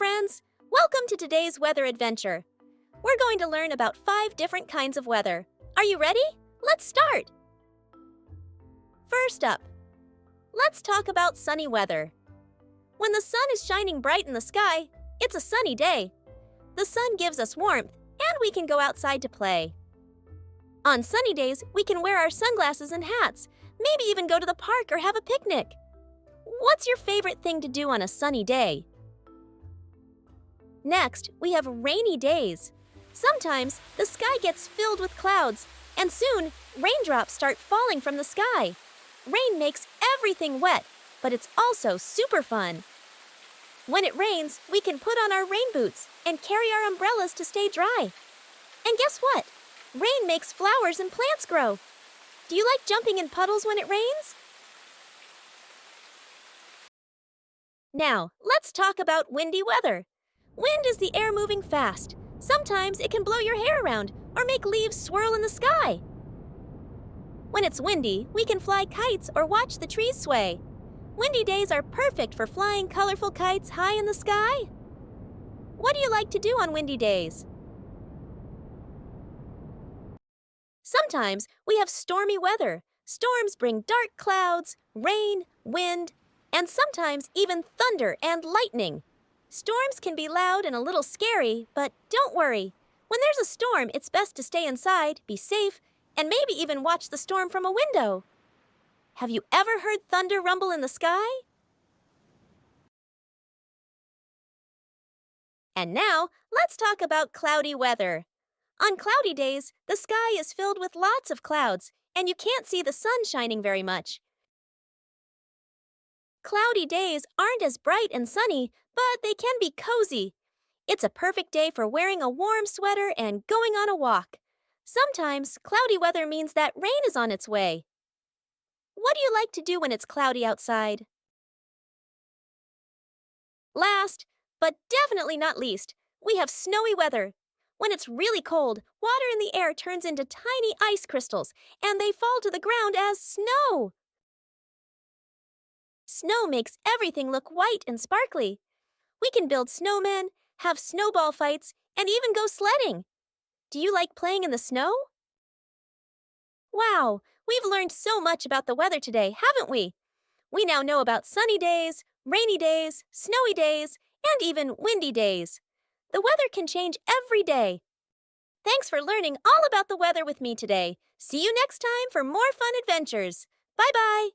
friends! Welcome to today's weather adventure. We're going to learn about 5 different kinds of weather. Are you ready? Let's start! First up, let's talk about sunny weather. When the sun is shining bright in the sky, it's a sunny day. The sun gives us warmth, and we can go outside to play. On sunny days, we can wear our sunglasses and hats, maybe even go to the park or have a picnic. What's your favorite thing to do on a sunny day? Next, we have rainy days. Sometimes the sky gets filled with clouds, and soon raindrops start falling from the sky. Rain makes everything wet, but it's also super fun. When it rains, we can put on our rain boots and carry our umbrellas to stay dry. And guess what? Rain makes flowers and plants grow. Do you like jumping in puddles when it rains? Now, let's talk about windy weather. Wind is the air moving fast. Sometimes it can blow your hair around or make leaves swirl in the sky. When it's windy, we can fly kites or watch the trees sway. Windy days are perfect for flying colorful kites high in the sky. What do you like to do on windy days? Sometimes we have stormy weather. Storms bring dark clouds, rain, wind, and sometimes even thunder and lightning. Storms can be loud and a little scary, but don't worry. When there's a storm, it's best to stay inside, be safe, and maybe even watch the storm from a window. Have you ever heard thunder rumble in the sky? And now, let's talk about cloudy weather. On cloudy days, the sky is filled with lots of clouds, and you can't see the sun shining very much. Cloudy days aren't as bright and sunny, but they can be cozy. It's a perfect day for wearing a warm sweater and going on a walk. Sometimes, cloudy weather means that rain is on its way. What do you like to do when it's cloudy outside? Last, but definitely not least, we have snowy weather. When it's really cold, water in the air turns into tiny ice crystals, and they fall to the ground as snow. Snow makes everything look white and sparkly. We can build snowmen, have snowball fights, and even go sledding. Do you like playing in the snow? Wow, we've learned so much about the weather today, haven't we? We now know about sunny days, rainy days, snowy days, and even windy days. The weather can change every day. Thanks for learning all about the weather with me today. See you next time for more fun adventures. Bye-bye.